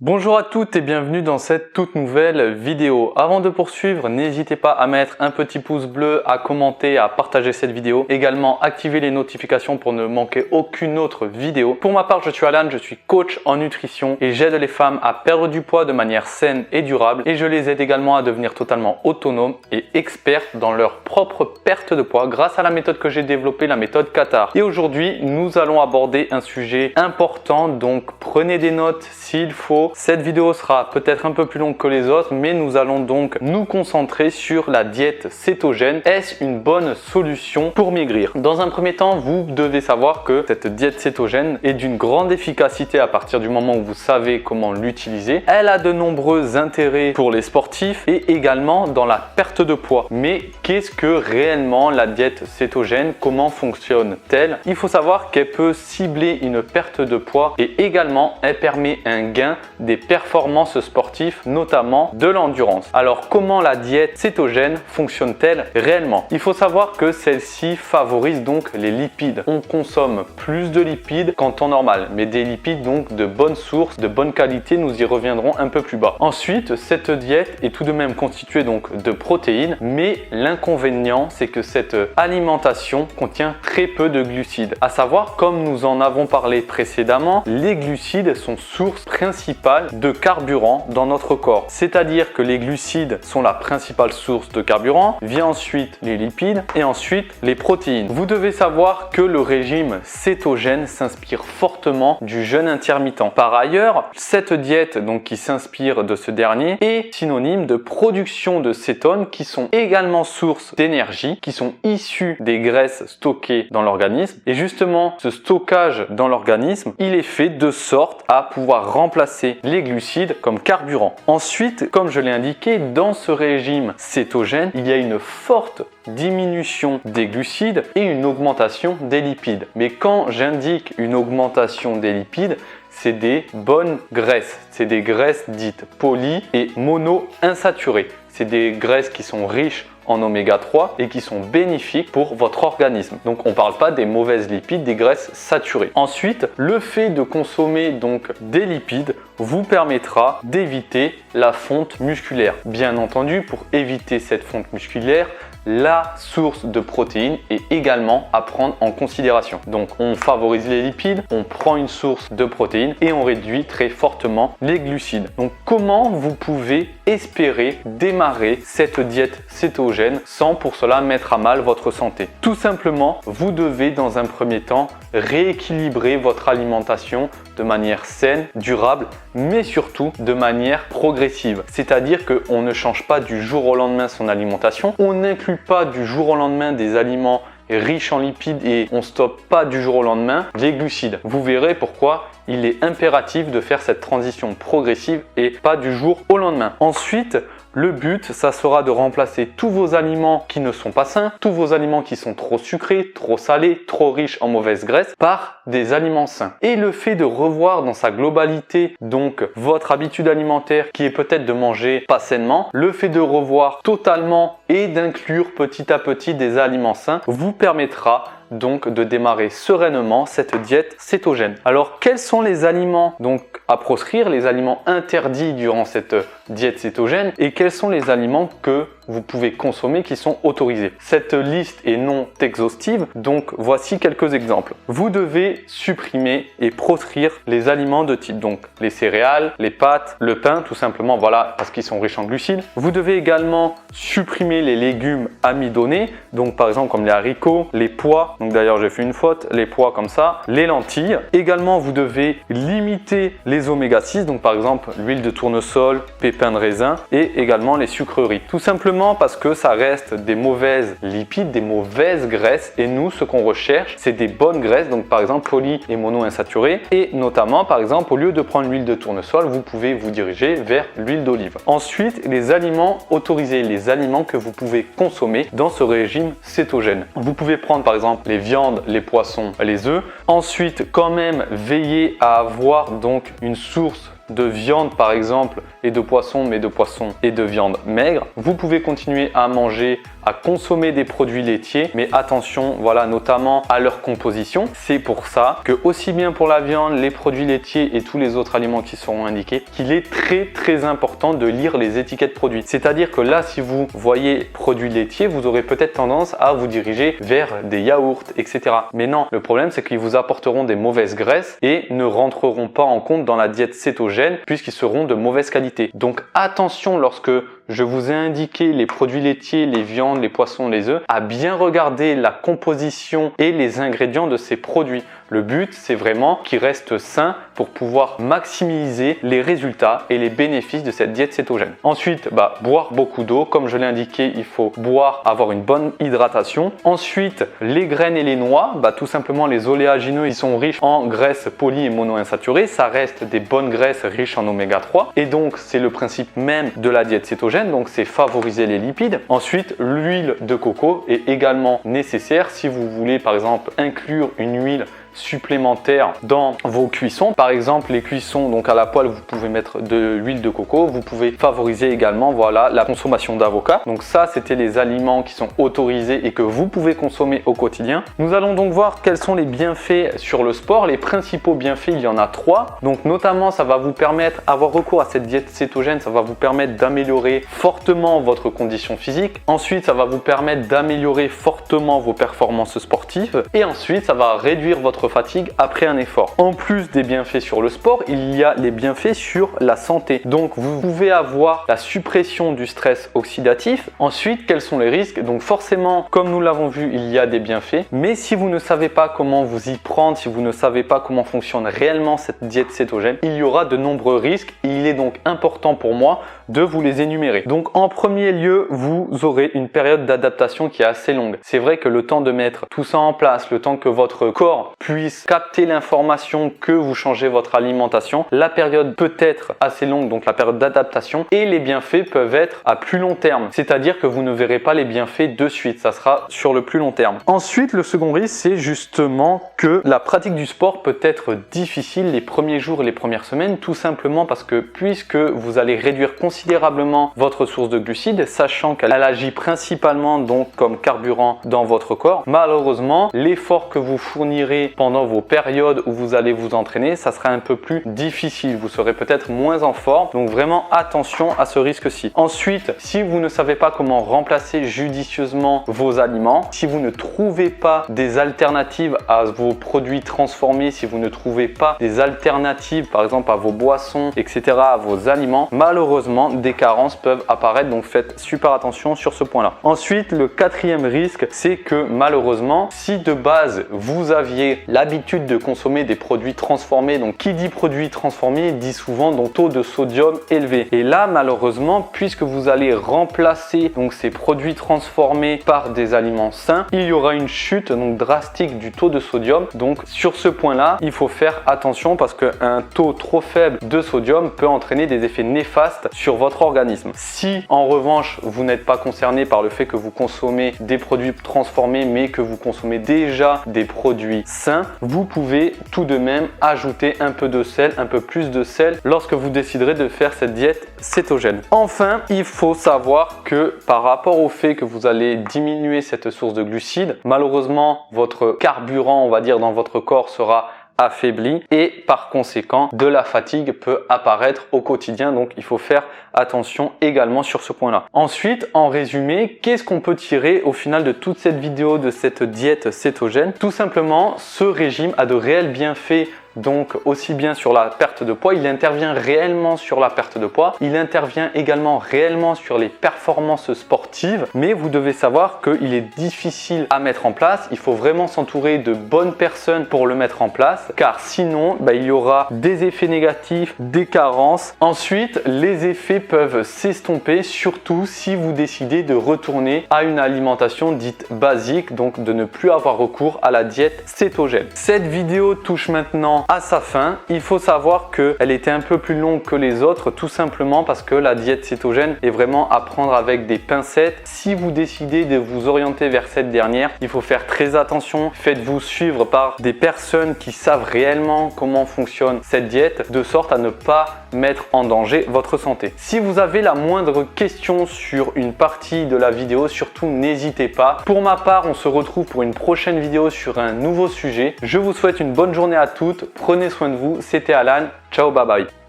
Bonjour à toutes et bienvenue dans cette toute nouvelle vidéo. Avant de poursuivre, n'hésitez pas à mettre un petit pouce bleu, à commenter, à partager cette vidéo. Également, activer les notifications pour ne manquer aucune autre vidéo. Pour ma part, je suis Alan, je suis coach en nutrition et j'aide les femmes à perdre du poids de manière saine et durable. Et je les aide également à devenir totalement autonomes et expertes dans leur propre perte de poids grâce à la méthode que j'ai développée, la méthode Qatar. Et aujourd'hui, nous allons aborder un sujet important, donc prenez des notes s'il faut. Cette vidéo sera peut-être un peu plus longue que les autres, mais nous allons donc nous concentrer sur la diète cétogène. Est-ce une bonne solution pour maigrir? Dans un premier temps, vous devez savoir que cette diète cétogène est d'une grande efficacité à partir du moment où vous savez comment l'utiliser. Elle a de nombreux intérêts pour les sportifs et également dans la perte de poids. Mais qu'est-ce que réellement la diète cétogène? Comment fonctionne-t-elle? Il faut savoir qu'elle peut cibler une perte de poids et également elle permet un gain des performances sportives, notamment de l'endurance. Alors comment la diète cétogène fonctionne-t-elle réellement? Il faut savoir que celle-ci favorise donc les lipides. On consomme plus de lipides qu'en temps normal, mais des lipides donc de bonne source, de bonne qualité, nous y reviendrons un peu plus bas. Ensuite, cette diète est tout de même constituée donc de protéines, mais l'inconvénient c'est que cette alimentation contient très peu de glucides. À savoir, comme nous en avons parlé précédemment, les glucides sont source principale de carburant dans notre corps. C'est-à-dire que les glucides sont la principale source de carburant, vient ensuite les lipides et ensuite les protéines. Vous devez savoir que le régime cétogène s'inspire fortement du jeûne intermittent. Par ailleurs, cette diète donc qui s'inspire de ce dernier est synonyme de production de cétones qui sont également source d'énergie, qui sont issues des graisses stockées dans l'organisme. Et justement, ce stockage dans l'organisme, il est fait de sorte à pouvoir remplacer les glucides comme carburant. Ensuite, comme je l'ai indiqué, dans ce régime cétogène, il y a une forte diminution des glucides et une augmentation des lipides. Mais quand j'indique une augmentation des lipides, c'est des bonnes graisses. C'est des graisses dites poly et monoinsaturées. C'est des graisses qui sont riches en oméga 3 et qui sont bénéfiques pour votre organisme. Donc on ne parle pas des mauvaises lipides, des graisses saturées. Ensuite, le fait de consommer donc des lipides vous permettra d'éviter la fonte musculaire. Bien entendu, pour éviter cette fonte musculaire, la source de protéines est également à prendre en considération. Donc on favorise les lipides, on prend une source de protéines et on réduit très fortement les glucides. Donc comment vous pouvez espérer démarrer cette diète cétogène sans pour cela mettre à mal votre santé? Tout simplement, vous devez dans un premier temps rééquilibrer votre alimentation de manière saine, durable, mais surtout de manière progressive. C'est-à-dire qu'on ne change pas du jour au lendemain son alimentation, on n'inclut pas du jour au lendemain des aliments riches en lipides et on stoppe pas du jour au lendemain les glucides. Vous verrez pourquoi il est impératif de faire cette transition progressive et pas du jour au lendemain. Ensuite, le but, ça sera de remplacer tous vos aliments qui ne sont pas sains, tous vos aliments qui sont trop sucrés, trop salés, trop riches en mauvaises graisses, par des aliments sains. Et le fait de revoir dans sa globalité donc votre habitude alimentaire qui est peut-être de manger pas sainement, le fait de revoir totalement et d'inclure petit à petit des aliments sains vous permettra donc de démarrer sereinement cette diète cétogène. Alors quels sont les aliments donc à proscrire, les aliments interdits durant cette diète cétogène et quels sont les aliments que vous pouvez consommer qui sont autorisés? Cette liste est non exhaustive, donc voici quelques exemples. Vous devez supprimer et proscrire les aliments de type donc les céréales, les pâtes, le pain tout simplement, voilà, parce qu'ils sont riches en glucides. Vous devez également supprimer les légumes amidonnés, donc par exemple comme les haricots, les pois, donc d'ailleurs j'ai fait une faute, les pois comme ça, les lentilles. Également vous devez limiter les oméga 6, donc par exemple l'huile de tournesol, pépins de raisin et également les sucreries. Tout simplement parce que ça reste des mauvaises lipides, des mauvaises graisses et nous ce qu'on recherche c'est des bonnes graisses, donc par exemple poly et monoinsaturées et notamment par exemple au lieu de prendre l'huile de tournesol vous pouvez vous diriger vers l'huile d'olive. Ensuite les aliments autorisés, les aliments que vous pouvez consommer dans ce régime cétogène. Vous pouvez prendre par exemple les viandes, les poissons, les œufs. Ensuite quand même veiller à avoir donc une source de viande par exemple et de poisson, mais de poisson et de viande maigre. Vous pouvez continuer à manger, à consommer des produits laitiers, mais attention, voilà, notamment à leur composition. C'est pour ça que aussi bien pour la viande, les produits laitiers et tous les autres aliments qui seront indiqués, qu'il est très important de lire les étiquettes produits. C'est-à-dire que là, si vous voyez produits laitiers, vous aurez peut-être tendance à vous diriger vers des yaourts, etc. Mais non, le problème c'est qu'ils vous apporteront des mauvaises graisses et ne rentreront pas en compte dans la diète cétogène puisqu'ils seront de mauvaise qualité. Donc attention lorsque je vous ai indiqué les produits laitiers, les viandes, les poissons, les œufs, à bien regarder la composition et les ingrédients de ces produits. Le but, c'est vraiment qu'ils restent sains pour pouvoir maximiser les résultats et les bénéfices de cette diète cétogène. Ensuite, boire beaucoup d'eau. Comme je l'ai indiqué, il faut boire, avoir une bonne hydratation. Ensuite, les graines et les noix, tout simplement les oléagineux, ils sont riches en graisses poly et monoinsaturées. Ça reste des bonnes graisses riches en oméga 3. Et donc, c'est le principe même de la diète cétogène. Donc, c'est favoriser les lipides. Ensuite, l'huile de coco est également nécessaire si vous voulez, par exemple, inclure une huile supplémentaire dans vos cuissons. Par exemple, les cuissons donc à la poêle, vous pouvez mettre de l'huile de coco. Vous pouvez favoriser également la consommation d'avocat. Donc ça, c'était les aliments qui sont autorisés et que vous pouvez consommer au quotidien. Nous allons donc voir quels sont les bienfaits sur le sport. Les principaux bienfaits, il y en a 3. Donc notamment, ça va vous permettre, avoir recours à cette diète cétogène, ça va vous permettre d'améliorer fortement votre condition physique. Ensuite, ça va vous permettre d'améliorer fortement vos performances sportives. Et ensuite, ça va réduire votre fatigue après un effort. En plus des bienfaits sur le sport, il y a les bienfaits sur la santé. Donc vous pouvez avoir la suppression du stress oxydatif. Ensuite, quels sont les risques? Donc forcément, comme nous l'avons vu, il y a des bienfaits. Mais si vous ne savez pas comment vous y prendre, si vous ne savez pas comment fonctionne réellement cette diète cétogène, il y aura de nombreux risques et il est donc important pour moi de vous les énumérer. Donc en premier lieu, vous aurez une période d'adaptation qui est assez longue. C'est vrai que le temps de mettre tout ça en place, le temps que votre corps puisse capter l'information que vous changez votre alimentation, la période peut être assez longue, donc la période d'adaptation, et les bienfaits peuvent être à plus long terme. C'est-à-dire que vous ne verrez pas les bienfaits de suite, ça sera sur le plus long terme. Ensuite, le second risque, c'est justement que la pratique du sport peut être difficile les premiers jours et les premières semaines, tout simplement parce que puisque vous allez réduire considérablement votre source de glucides, sachant qu'elle agit principalement donc comme carburant dans votre corps, malheureusement, l'effort que vous fournirez pendant vos périodes où vous allez vous entraîner, ça sera un peu plus difficile. Vous serez peut-être moins en forme. Donc vraiment attention à ce risque-ci. Ensuite, si vous ne savez pas comment remplacer judicieusement vos aliments, si vous ne trouvez pas des alternatives à vos produits transformés, si vous ne trouvez pas des alternatives par exemple à vos boissons, etc., à vos aliments, malheureusement des carences peuvent apparaître. Donc faites super attention sur ce point-là. Ensuite, le quatrième risque, c'est que malheureusement, si de base vous aviez l'habitude de consommer des produits transformés, donc qui dit produits transformés dit souvent donc taux de sodium élevé. Et là, malheureusement, puisque vous allez remplacer donc ces produits transformés par des aliments sains, il y aura une chute donc drastique du taux de sodium. Donc sur ce point-là, il faut faire attention parce qu'un taux trop faible de sodium peut entraîner des effets néfastes sur votre organisme. Si en revanche, vous n'êtes pas concerné par le fait que vous consommez des produits transformés, mais que vous consommez déjà des produits sains, vous pouvez tout de même ajouter un peu de sel, un peu plus de sel lorsque vous déciderez de faire cette diète cétogène. Enfin, il faut savoir que par rapport au fait que vous allez diminuer cette source de glucides, malheureusement, votre carburant, on va dire, dans votre corps sera affaibli et par conséquent de la fatigue peut apparaître au quotidien. Donc il faut faire attention également sur ce point là. Ensuite, en résumé, qu'est-ce qu'on peut tirer au final de toute cette vidéo, de cette diète cétogène? Tout simplement, ce régime a de réels bienfaits. Donc aussi bien sur la perte de poids, il intervient réellement sur la perte de poids, il intervient également réellement sur les performances sportives, mais vous devez savoir qu'il est difficile à mettre en place. Il faut vraiment s'entourer de bonnes personnes pour le mettre en place, car sinon il y aura des effets négatifs, des carences. Ensuite, les effets peuvent s'estomper, surtout si vous décidez de retourner à une alimentation dite basique, donc de ne plus avoir recours à la diète cétogène. Cette vidéo touche maintenant à sa fin. Il faut savoir qu'elle était un peu plus longue que les autres, tout simplement parce que la diète cétogène est vraiment à prendre avec des pincettes. Si vous décidez de vous orienter vers cette dernière, il faut faire très attention. Faites-vous suivre par des personnes qui savent réellement comment fonctionne cette diète, de sorte à ne pas mettre en danger votre santé. Si vous avez la moindre question sur une partie de la vidéo, surtout n'hésitez pas. Pour ma part, on se retrouve pour une prochaine vidéo sur un nouveau sujet. Je vous souhaite une bonne journée à toutes, prenez soin de vous, c'était Alan, ciao bye bye.